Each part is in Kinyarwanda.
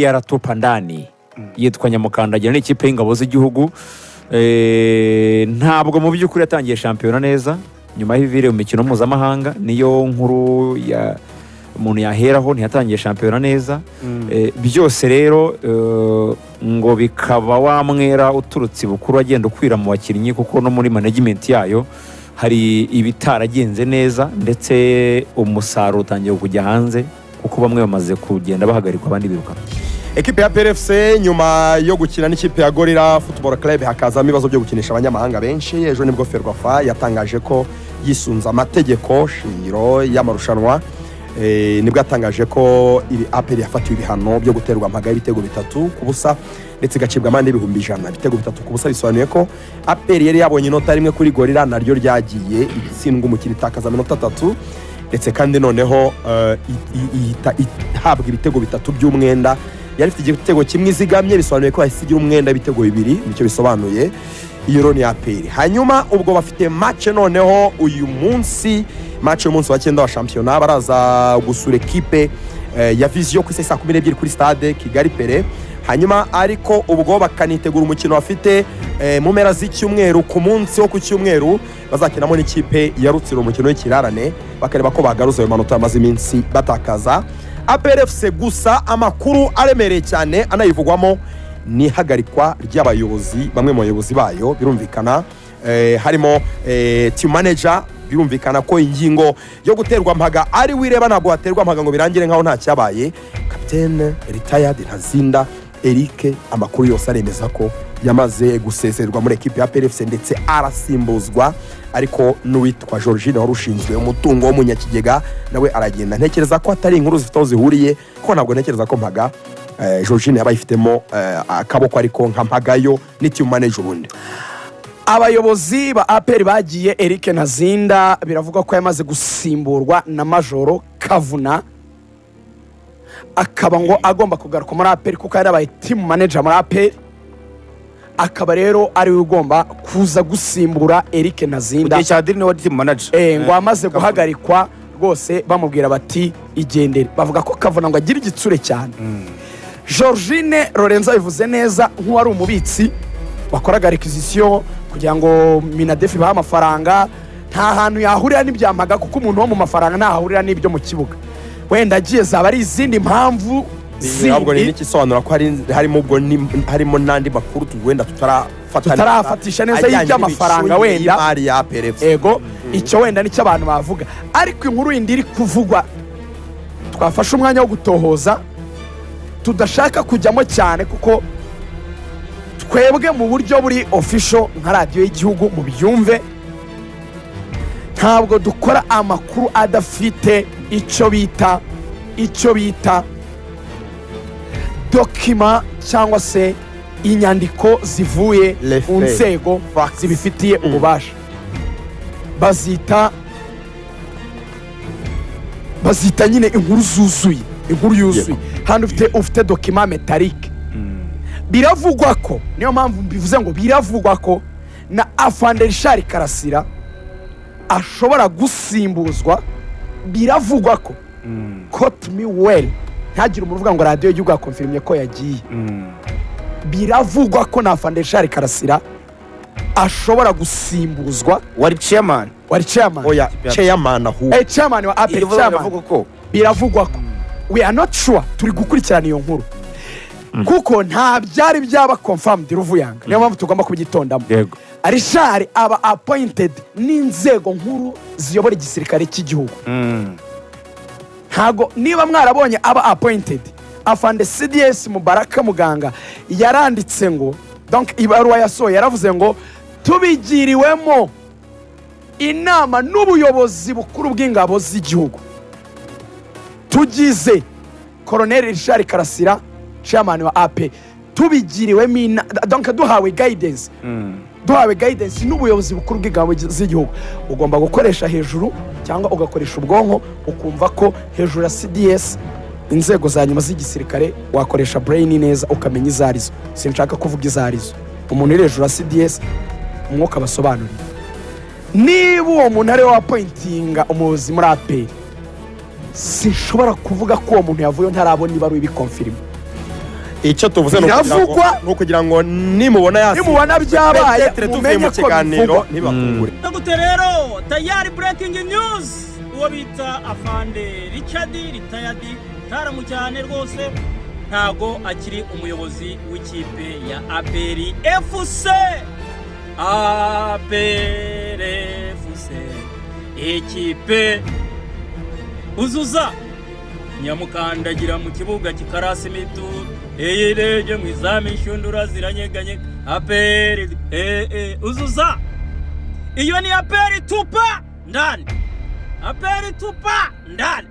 yaratupa ndani yitwa Nyamukandagira n'ikipe y'ingabo z'igihugu ntabwo mu by'ukuri yatangiye shampiyona neza nyuma y'ivire mu mikino mpuzamahanga niyo nkuru ya umuntu yaheraho ntiyatangiye shampiyona neza byose rero ngo bikaba wamwera uturutse bukuru agenda ukwira mu bakinnyi kuko no muri management yayo hari ibitaragenze neza ndetse umusaruro utangiye kujya hanze kuko bamwe bamaze kugenda bahagarikwa abandi biruka. Ekipe ya APRFC nyuma yo gukina n'ikipe ya Gorilla Football Club hakazamo ibibazo byo gukinisha abanyamahanga benshi. Ejo nibwo Ferwafa yatangaje ko yisunza amategeko shingiro y'amarushanwa nibwo yatangaje ko iri APR yafatiwe ibihano byo guterwa mpaga y'ibitego 3 ku busa ndetse gacibwa amande ibihumbi 100 ibitego 3 ku busa bisobanuye ko APR yari yabonye inota rimwe kuri Gorilla naryo ryagiye itsindwa umukino itakaza amanota 3 ndetse kandi noneho ihabwa ibitego 3 by'umwenda yari ifite igitego kimwe izigamye bisobanuye ko yasigira umwenda ibitego 2 nicyo bisobanuye iyo ni APR. Hanyuma ubwo bafite match noneho uyu munsi match y'umunsi wa 9 wa shampiyona baraza gusura ekipe ya Vision ku saa 12 kuri stade Kigali Pere. Hanyuma ariko ubwo bakanitegura umukino bafite mu mpera z'icyumweru ku munsi wo ku cyumweru bazakinamo n'ikipe ya Rutsiro umukino w'ikirarane bakareba ko bagaruza ayo manota amaze iminsi batakaza. APRFC gusa amakuru aremereye cyane anayivugwamo ni hagarikwa ry'abayobozi bamwe mu bayobozi bayo birumvikana harimo team manager birumvikana ko ingingo yo guterwa mpaga ari wireba ntabwo haterwa mpaga ngo birangire nkaho nta cyabaye. Captain retired Ntazinda Eric amakuru yose aremeza ko yamaze gusezerwa muri ekipe ya APRFC ndetse arasimbuzwa ariko n'uwitwa Georgine warushinzwe umutungo w'umunyakigega nawe aragenda. Ntekereza ko atari inkuru zifite aho zihuriye ko ntabwo ntekereza ko mpaga Georgine yabayifitemo akaboko ariko nka mpagayo ni team manager ubundi. Abayobozi ba APR bagiye Eric Ntazinda biravuga ko yamaze gusimburwa na Majoro Kavuna akaba ngo agomba kugaruka muri APR kuko yarabaye team manager muri APR akaba rero ari ugomba kuza gusimbura Eric Ntazinda Richard ni wa team manager ngo amaze guhagarikwa rwose bamubwira bati igendere bavuga ko Kavuna ngo agira igitsure cyane. Georgine Lorenzo bivuze neza nk'uwari umubitsi wakoraga requisition kugira ngo Minadefi baha amafaranga nta hantu yahurira n'ibyamaga kuko umuntu wo mu mafaranga nta hahurira n'ibyo mu kibuga wenda agiye zaba ari izindi mpamvu ntabwo ni ikisobanura ko harimo ubwo harimo nandi makuru wenda tutarafatisha neza y'iby'amafaranga wenda ego icyo wenda nicyo abantu bavuga ariko inkuru yindi iri kuvugwa twafashe umwanya wo gutohoza tudashaka kujyamo cyane kuko twebwe mu buryo buri official nka radio y'igihugu mu byumve ntabwo dukora amakuru adafite icyo bita document cyangwa se inyandiko zivuye mu nzego zibifitiye ububasha bazita nyine inkuru yuzuye hano ufite document metallique biravugwa ko niyo mpamvu bivuze ngo biravugwa ko na Afande Richard Karasira ashobora gusimbuzwa biravugwa ko quote me well ntagire umuntu uvuga ngo radio y'igihugu akonfirmye ko yagiye biravugwa ko na Afande Richard Karasira ashobora gusimbuzwa wari chairman oya chairman chairman wa APR biravugwa ko we are not sure turi gukurikirana iyo nkuru kuko nta byari byaba confirmed Ruvuyanga niyo mpamvu tugomba kubigitondamo. Richard aba appointed n'inzego nkuru ziyobora igisirikare cy'igihugu ntago niba mwarabonye aba appointed Afande CDS Mubaraka Muganga yaranditse ngo donc ibaruwa yasohoye yaravuze ngo tubigiriwemo inama n'ubuyobozi bukuru bw'ingabo z'igihugu tugize Colonel Richard Karasira chairman wa AP tubigiriwemo donc duhawe guidance n'ubuyobozi bukuru bw'ingabo z'igihugu ugomba gukoresha hejuru cyangwa ugakoresha ubwonko ukumva ko hejuru ya CDS inzego za nyuma z'igisirikare wakoresha brain neza ukamenya izarizo sinshaka kuvuga izarizo umuntu iri hejuru ya CDS umwuka basobanurira niba uwo muntu ari wa pointinga umuyobozi muri AP sinshobora kuvuga ko uwo muntu yavuye ntarabona ibaruwa ibikonfirma icyo tuvuze biravugwa no kugira ngo nimubona byabaye mumenye ko bivugwa ntibakungure. Gute rero tayari breaking news uwo bita Afande Richard Retired cyane rwose ntago akiri umuyobozi w'ikipe ya APR FC ikipe uzuza nyamukandagira mu kibuga kikarasa imitu eyereje mu izami inshundura ziranyeganye APR uzuza iyo ni APR tupa ndani APR tupa ndani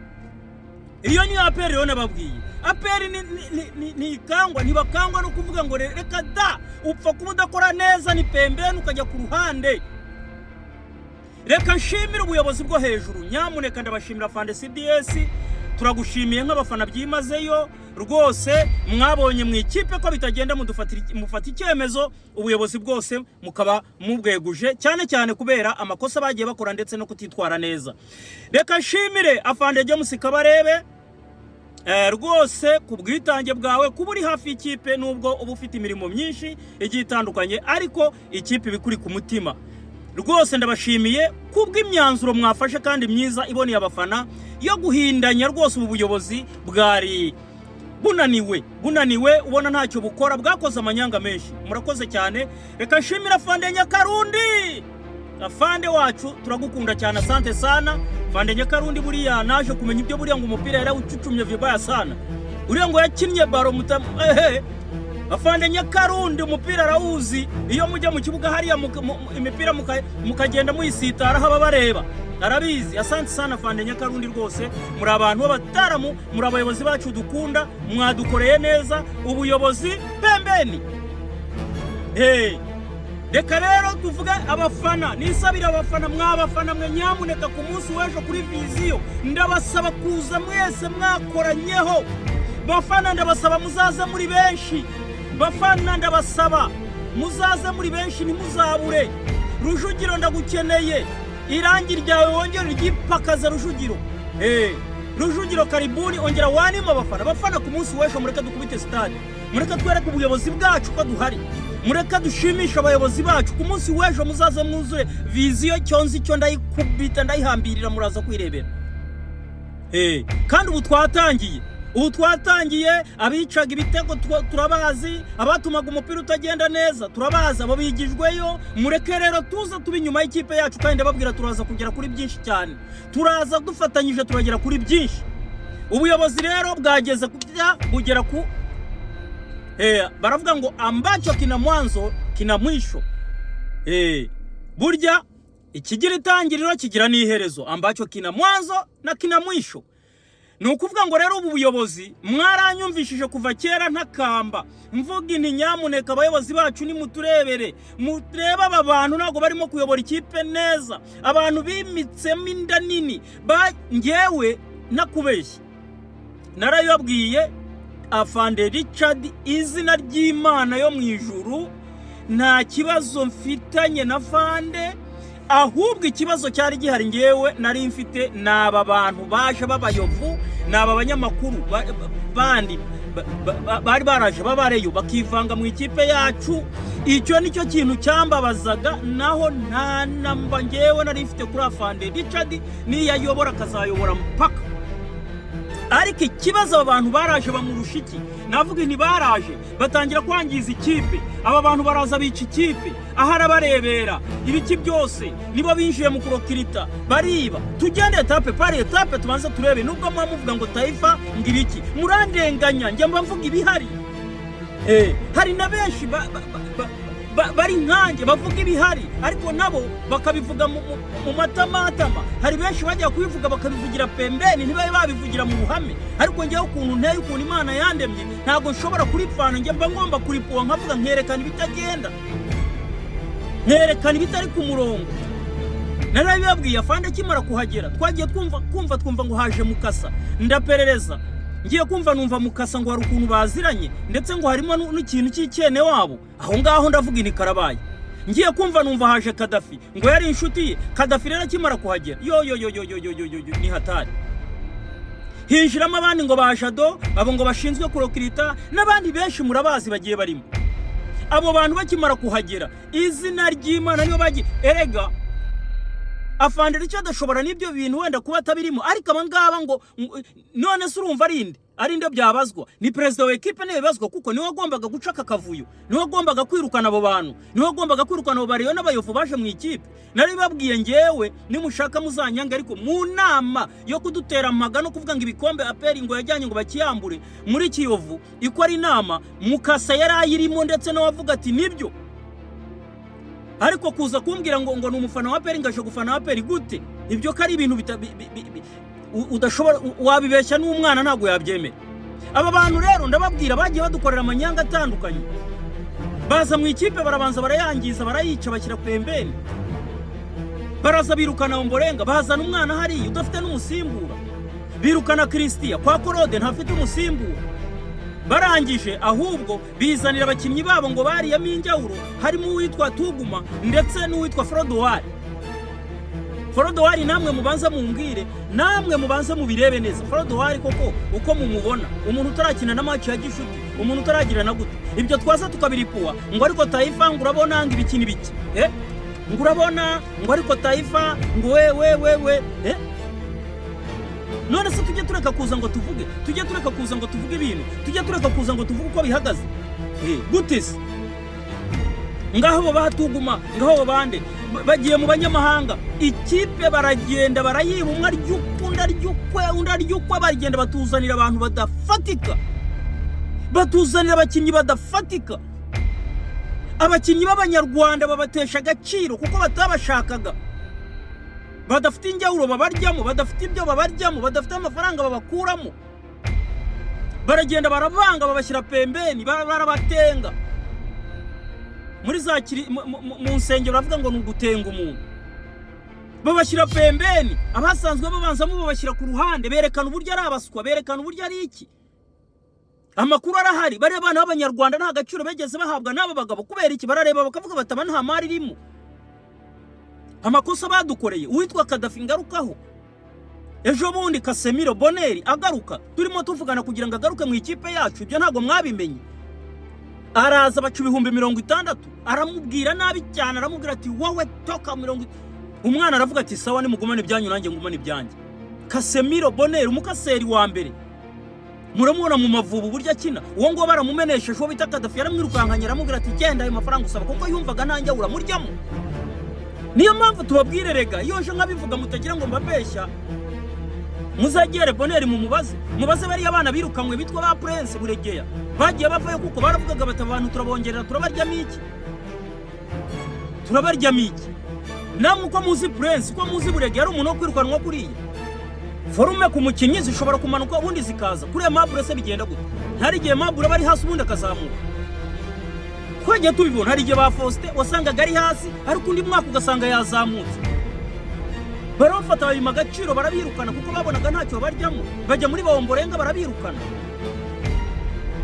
iyo ni APR yo nababwiye APR ni ikangwa ntibakangwa no kuvuga ngo reka da upfa kumudakora neza ni pembeni ukajya ku ruhande. Reka nshimira ubuyobozi bwo hejuru nyamuneka ndabashimira Fande CDS turagushimiye nk'abafana byimazeyo rwose mwabonye mu ikipe ko bitagenda mufata icyemezo ubuyobozi bwose mukaba mubweguje cyane kubera amakosa bagiye bakora ndetse no kutitwara neza. Reka nshimire Afande James Kabarebe rwose kubwitange bwawe kuburi hafi ikipe nubwo uba ufite imirimo myinshi igiye itandukanye ariko ikipe bikuri ku mutima. Rwose ndabashimiye kubw'imyanzuro mwafashe kandi myiza iboneye abafana yo guhindanya rwose ubu buyobozi bwari bunaniwe ubona ntacyo bukora bwakoze amanyanga menshi. Murakoze cyane. Reka nshimira Afande Nyakarundi Afande wacu turagukunda cyane asante sana. Afande Nyakarundi buriya naje kumenya ibyo buriya ngo umupira yari ucucumye vibaya sana uriya ngo yakinnye baro Afande Nyakarundi umupira arawuzi iyo mujya mu kibuga hariya imipira mukagenda muyisitara haba bareba arabizi. Asante sana Afande Nyakarundi rwose muri abantu b'abataramu muri abayobozi bacu dukunda mwadukoreye neza ubuyobozi pembeni. Reka rero tuvuga abafana nisabira abafana mwabafana mwe nyamuneka ku munsi w'ejo kuri viziyo ndabasaba kuza mwese mwakoranyeho bafana ndabasaba muzaze muri benshi bafana ndabasaba muzaze muri benshi ntimuzabure. Rujugiro ndagukeneye irangi ryawe wongera ryipakaza Rujugiro Rujugiro karibuni ongera wanima bafana ku munsi w'ejo mureka dukubite stade mureka twereke ubuyobozi bwacu ko duhari mureka dushimisha abayobozi bacu ku munsi w'ejo muzaze mwuzure viziyo cyonzi cyo ndayikubita ndayihambirira muraza kwirebera. Kandi ubu twatangiye abicaga ibitego turabazi abatumaga umupira utagenda neza turabazi abo bigijweyo mureke rero tuza tuba inyuma y'ikipe yacu kandi ndababwira turaza kugera kuri byinshi cyane turaza dufatanyije turagera kuri byinshi. Ubuyobozi rero bwageze kugera ku baravuga ngo ambacho kina mwanzo kina mwisho. Burya ikigira itangiriro kigira n'iherezo ambacho kina mwanzo na kina mwisho. Nukuvuga ngo rero ubu buyobozi mwaranyumvishije kuva kera ntakamba mvuga inti nyamuneka abayobozi bacu ni muturebere mureba aba bantu ntago barimo kuyobora ikipe neza abantu bimitsemo inda nini ngewe nakubeshye narayobwiye Afande Richard izina ry'Imana yo mu ijuru nta kibazo mfitanye na Fande ahubwo ikibazo cyari gihari ngewe nari mfite naba bantu baje babayovu naba banyamakuru bandi bari baraje babareyo bakivanga mu ikipe yacu. Icyo nicyo kintu cyambabazaga naho nta namba ngewe nari mfite kuri Afande Richard niyayobora akazayobora mpaka. Ariko ikibazo abantu baraje bamurusha iki navuga nti baraje batangira kwangiza ikipe aba bantu baraza bica ikipe ahara barebera ibiki byose nibo binjiye mu kurokirita bariba tugende etape pari etape tubanza turebe nubwo muvuga ngo Taifa ngibiki murandenganya njye mbavuga ibihari hari na benshi bari nkanjye bavuga ibihari ariko nabo bakabivuga mu matamatama. Hari benshi bajya kubivuga bakabivugira pembeni ntibabe babivugira mu ruhame ariko njyewe ukuntu nteye ukuntu Imana yandemye ntago nshobora kuripfana njye mba ngomba kuripuwa nkavuga nkerekana ibitagenda nkerekana ibitari ku murongo. Narabibabwiye Afande kimara kuhagera twagiye twumva ngo haje Mukasa ndaperereza ngiye kumva numva Mukasa ngo hari ukuntu baziranye ndetse ngo harimo n'ikintu cy'icyene wabo aho ngaho ndavuga ini karabaye. Ngiye kumva numva haje Kadafi ngo yari inshuti ye Kadafi rero kimara kuhagera yo ni hatari hinjiramo abandi ngo bashado abo ngo bashinzwe kurokirita n'abandi benshi murabazi bagiye barimo. Abo bantu bakimara kuhagera izina ry'Imana niyo bagiye erega Afande Richard ashobora n'ibyo bintu wenda kuba atabirimo, ariko abangaba ngo none se urumva arinde byabazwa ni president wa equipe niwe bazwa, kuko niwe agombaga gucaka kavuyo, niwe agombaga kwirukana abo bantu, niwe agombaga kwirukana abo bariyo n'abayofu baje mu ikipe. Nari babwiye ngewe nimushaka muzanyanga, ariko mu nama yo kudutera amaga no kuvuga ngo ibikombe APR ngo yajyanye ngo bakiyambure muri Kiyovu iko ari inama Mukasa yari ayirimo, ndetse no wavuga ati nibyo. Ariko kuza kumbwira ngo ni umufana wa APR ngaje gufana APR gute? Ibyo kari ibintu udashobora wabibeshya n'umwana ntago yabyemera. Aba bantu rero ndababwira bagiye badukorera amanyanga atandukanye. Baza mu ikipe barabanza barayangiza barayica bashyira pembeni. Baraza birukana Ombolenga, bazana umwana hari udafite n'umusimbura. Birukana Christian kwa Korode ntafite umusimbura. Barangije ahubwo bizanira abakinnyi babo ngo bariyamo injawuro, harimo uwitwa Tuguma ndetse n'uwitwa Frodowari. Frodowari namwe mubanza mumbwire, namwe mubanza mubirebe neza. Frodowari koko uko mumubona, umuntu utarakina na match ya gishuti, umuntu utaragira na gute. Ibyo twaza tukabiripuwa ngo ariko Taifa ngo urabona ngo ibikini biki. Ngo urabona ngo ariko Taifa ngo we none se tujye tureka kuza ngo tuvuge, tujye tureka kuza ngo tuvuge ibintu, tujye tureka kuza ngo tuvuge uko bihagaze. Gutese ngaho bahatuguma, ngaho bande bagiye mu banyamahanga, ikipe baragenda barayiba, umwe aryukwe baragenda batuzanira abantu badafatika, batuzanira abakinnyi badafatika, abakinnyi b'abanyarwanda babatesha agaciro kuko batabashakaga, badafite injawuro babaryamo, badafite ibyo babaryamo, badafite amafaranga babakuramo. Baragenda barabanga babashyira pembeni, barabatenga muri za mu nsengero bavuga ngo nugutenga umuntu, babashyira pembeni. Abasanzwe babanzamo babashyira ku ruhande, berekana uburyo ari abaswa, berekana uburyo ari iki. Amakuru arahari, bari abana b'abanyarwanda nta gaciro begeze bahabwa n'aba bagabo. Kubera iki? Barareba bakavuga bataba nta mari irimo. Amakosa badukoreye uwitwa Kadafi ngarukaho, ejo bundi Casemiro Boneri agaruka, turimo tuvugana kugira ngo agaruke mu ikipe yacu. Ibyo ntago mwabimenye. Araza bacu 60,000 aramubwira nabi cyane, aramubwira ati wowe toka 70. Umwana aravuga ati sawa nimugumane ibyanyu nanjye ngumane ibyanjye. Casemiro Boneri umukaseri wa mbere muramubona mu Mavubu burya akina, uwo ngo baramumenesheje uwo bita Kadafi yaramwirukankanya, aramubwira ati genda ayo mafaranga usaba, kuko yumvaga nanjye uramuryamo. Niyo mpamvu tubabwire rega, iyo je nkabivuga mutagira ngo mbabeshya, muzagere Boneri mu mubaze bari abana birukanywe bitwa ba Prince Buregeya, bagiye bavayo kuko baravugaga bati abantu turabongerera turabaryamo iki. Namwe uko muzi Prince, uko muzi Buregeya ari umuntu wo kwirukanwa kuriya, forume ku mukinnyi zishobora kumanuka ubundi zikaza. Kuri Mabure se bigenda gute? Hari igihe Mabure bari hasi ubundi akazamuka. Kwaje tubibona, hari igihe ba Faustin wasangaga ari hasi, ariko undi mwaka ugasanga yazamutse. Barafata ayo magaciro barabirukana kuko babonaga ntacyo baryamo, bajya muri Ombolenga barabirukana.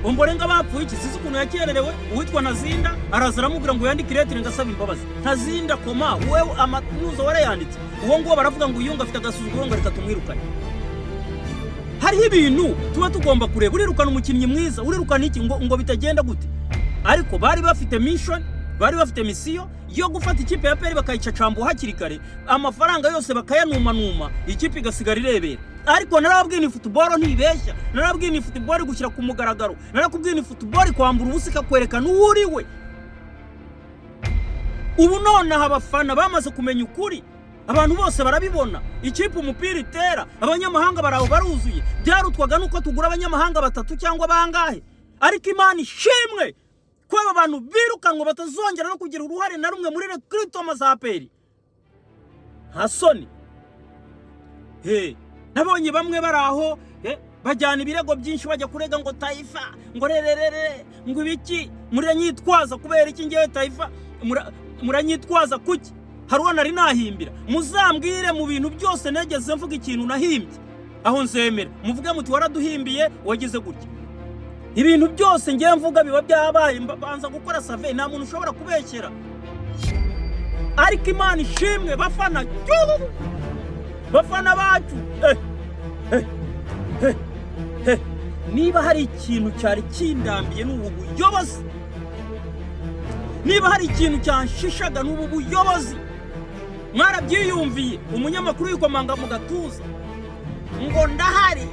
Ombolenga bapfuye iki? Sizi ukuntu yakererewe. Uwitwa Nazinda araza aramubwira ngo yandike iretire ngasaba imbabazi. Nazinda koma wewe amatuzo warayanditse, uwo ngo baravuga ngo uyunga afite agasuzuguro ngo reka tumwirukane. Hariho ibintu tuba tugomba kureba. Urirukana umukinnyi mwiza, urirukana iki ngo bitagenda gute? Ariko bari bafite mission, bari bafite misiyo yo gufata ikipe ya APR bakayica cambo hakiri kare, amafaranga yose bakayanuma, ikipe igasigara irebera. Ariko narababwiye ni football ntibeshya, narababwiye ni football gushyira ku mugaragaro, narakubwiye ni football kwambura ubusika kwerekana uwuriwe. Ubu none abafana bamaze kumenya ukuri, abantu bose barabibona. Ikipe umupira itera, abanyamahanga baraho baruzuye. Byarutwaga nuko tugura abanyamahanga 3 cyangwa bangahe, ariko Imana ishimwe ko aba bantu birukanwa batazongera no kugira uruhare na rumwe muri recruitment za APR. Hasoni nabonye bamwe baraho bajyana ibirego byinshi bajya kurega ngo Taifa ngo rererere ngo ibiki muranyitwaza. Kubera iki ngewe Taifa muranyitwaza kuki? Haruwa nari nahimbira. Muzambwire mu bintu byose negeze mvuga ikintu nahimbye, aho nzemera muvuge muti waraduhimbiye wagize gutya. Ibintu byose ngiye mvuga biba byabaye, banza gukora survey, nta muntu ushobora kubekera. Ariko Imana ishimwe bafana bacu niba hari ikintu cyari kindambiye n'ubu buyobozi, niba hari ikintu cyanshishaga n'ubu buyobozi, mwarabyiyumviye umunyamakuru yikomanga mu gatuza ngo ndahari,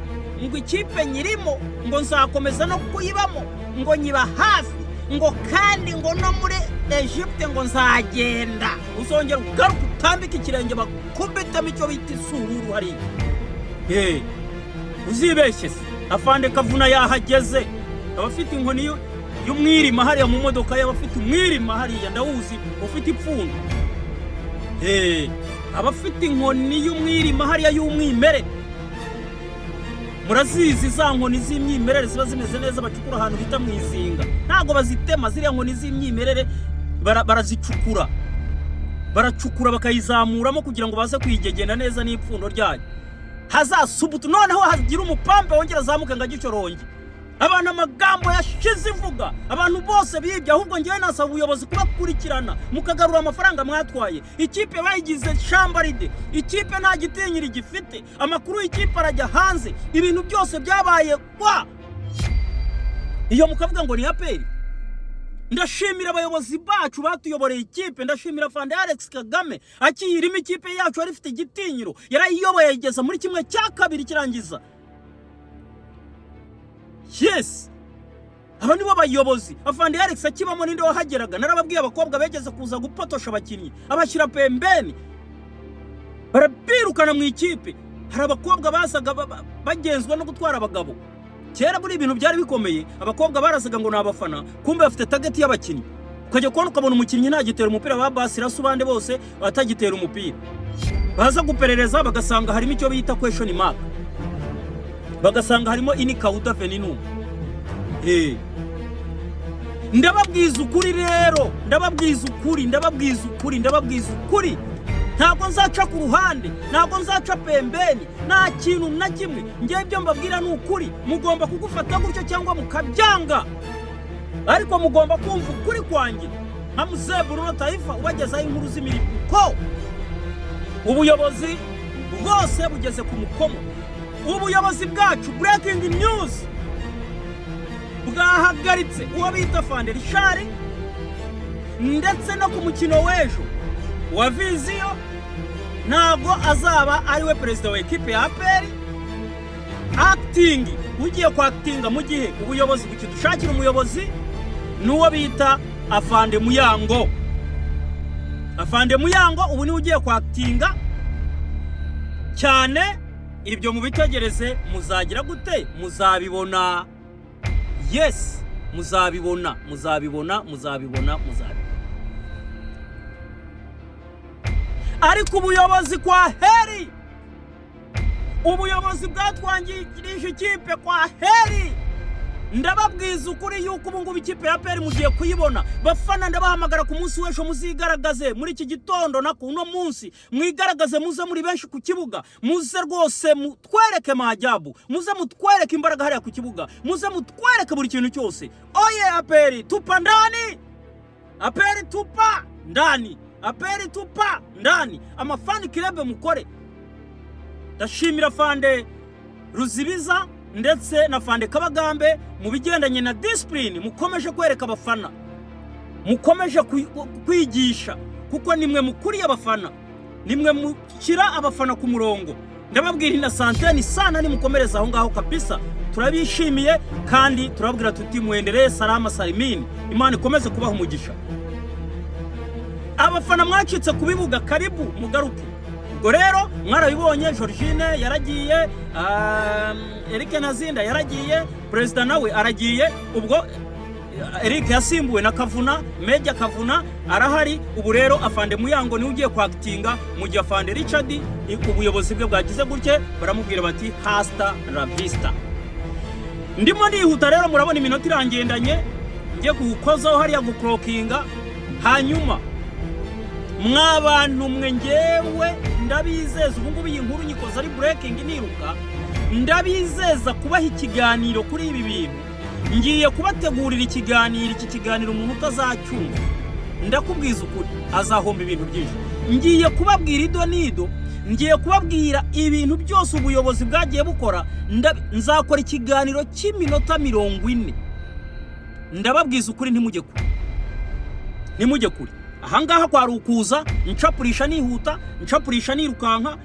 ngo ikipe nyirimo, ngo nzakomeza no kuyibamo, ngo nyiba hafi, ngo kandi ngo no muri Egypte ngo nzagenda, uzongera ugaruka utambika ikirenge bakubitamo icyo bita isururu hariya. Uzibeshye se afande Kavuna yahageze, abafite inkoni y'umwirima hariya mu modoka y'abafite umwirima hariya ndawuzi ufite ipfundo. Abafite inkoni y'umwirima hariya y'umwimere, murazizi za nkoni z'imyimerere ziba zimeze neza, bacukura ahantu bita mu izinga, ntago bazitema ziriya nkoni z'imyimerere, barazicukura, baracukura bakayizamuramo kugira ngo baze kuyigegena neza n'ipfundo ryayo, hazasubutu noneho hagira umupampe wongera azamuka ngagicoronge. Abantu amagambo yashize ivuga, abantu bose bibye, ahubwo ngiye nasaba ubuyobozi kubakurikirana mukagarura amafaranga mwatwaye. Ikipe bayigize shambaride, ikipe nta gitinyiri gifite, amakuru y'ikipe arajya hanze, ibintu byose byabaye kwa iyo mukavuga ngo ni APR. Ndashimira abayobozi bacu batuyoboreye ikipe, ndashimira Fande Alex Kagame akiyirimo ikipe yacu yari ifite igitinyiro, yarayiyoboye igeza muri kimwe cya kabiri kirangiza. Yes, aba nibo bayobozi. Afande Alex akibamo ninde wahageraga, narababwiye abakobwa begeze kuza gupotosha abakinnyi abashyira pembeni, barabirukana mu ikipe. Hari abakobwa basaga bagenzwa no gutwara abagabo. Kera buri ibintu byari bikomeye, abakobwa barasaga ngo nabafana, kumbe bafite target y'abakinnyi. Ukajya kubona ukabona umukinnyi ntagitera umupira wa basira subande bose batagitera umupira. Baza guperereza bagasanga harimo icyo bita question mark, bagasanga harimo inikauda veninu. Ndababwiza ukuri rero, ndababwiza ukuri. Ntabwo nzaca ku ruhande, ntabwo nzaca pembeni, nta kintu na kimwe. Ngiye ibyo mbabwira ni ukuri, mugomba kugufata gutyo cyangwa mukabyanga, ariko mugomba kumva ukuri kwanjye. nka Mzee Bruno Taifa ubagezaho inkuru z'imiriko. Ubuyobozi bwose bugeze ku mukomo. Ubuyobozi bwacu breaking news bwahagaritse uwo bita Fande Richard, ndetse no ku mukino w'ejo wa Viziyo ntabwo azaba ariwe perezida wa ekipe ya APR. Acting ugiye kwactinga mu gihe ubuyobozi bukidushakira umuyobozi nuwo bita Afande Muyango. Afande Muyango ubu ni ugiye kwactinga cyane. Ibyo mubitegereze, muzagira gute? Muzabibona. Yes, muzabibona. Ariko ubuyobozi kwa heri, ubuyobozi bwatwangirije ikipe kwa heri. Ndababwiza ukuri yuko ubu ngubu ikipe ya APR mugiye kuyibona. Bafana ndabahamagara ku munsi w'ejo muzigaragaze muri iki gitondo na kuno munsi, mwigaragaze muze muri benshi ku kibuga, muze rwose mutwereke maajabu, muze mutwereke imbaraga hariya ku kibuga, muze mutwereke buri kintu cyose. Oye APR tupa ndani, APR tupa ndani, APR tupa ndani. Amafani kirebe mukore. Ndashimira Fande Ruzibiza ndetse na Fande Kabagambe mu bigendanye na discipline, mukomeje kwereka abafana, mukomeje kwigisha, kuko nimwe mukuri y'abafana, nimwe mukira abafana ku murongo. Ndababwira ina santeni sana, ni mukomereza aho ngaho kabisa. Turabishimiye kandi turababwira tuti muendelee salama salimini. Imana ikomeze kubaha umugisha. Abafana mwacitse kubibuga, karibu mugaruke. Ubwo rero mwarabibonye, Georgine yaragiye, Eric Nazinda yaragiye, President nawe aragiye. Ubwo Eric yasimbuwe na Kavuna, Meja Kavuna arahari. Ubu rero Afande Muyango ni ugiye kwactinga mu gihe Fande Richard ubuyobozi bwe bwagize gutye, baramubwira bati hasta la vista. Ndimo ndihuta rero, murabona iminota irangendanye, ngiye kukozaho hariya gukrokinga. Hanyuma mwabantu mwe ngewe ndabizeza, ubu ngubu iyi nkuru nyikoza ari breaking niruka, ndabizeza kubaha ikiganiro kuri ibi bintu. Ngiye kubategurira ikiganiro, iki kiganiro umuntu utazacyumva ndakubwiza ukuri azahomba ibintu byinshi. ngiye kubabwira ido nido, ngiye kubabwira ibintu byose ubuyobozi bwagiye bukora. Nzakora ikiganiro cy'iminota 40. Ndababwiza ukuri ntimujye kure. Ahangaha kwa rukuza ncapurisha nihuta, ncapurisha nirukanka,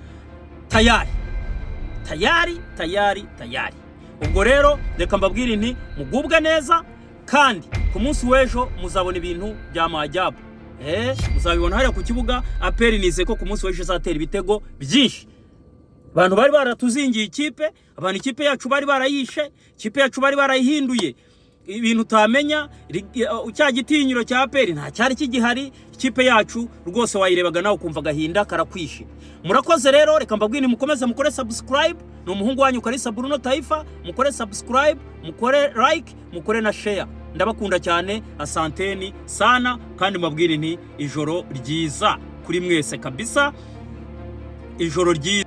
tayari. Ubwo rero reka mbabwire nti mugubwe neza, kandi ku munsi w'ejo muzabona ibintu bya majyabo. Muzabibona hariya ku kibuga. APR nize ko ku munsi w'ejo izatera ibitego byinshi. Abantu bari baratuzingiye ikipe, abantu ikipe yacu bari barayishe, ikipe yacu bari barayihinduye ibintu utamenya. Cya gitinyiro cya APR nta cyari kigihari. Ikipe yacu rwose wayirebaga nawe ukumva gahinda karakwishe. Murakoze rero, reka mbabwire mukomeze mukore subscribe. Ni umuhungu wanyu Kalisa Bruno Taifa. Mukore subscribe, mukore like, mukore na share. Ndabakunda cyane, asanteni sana, kandi mbabwire nti ijoro ryiza kuri mwese kabisa, ijoro ryiza.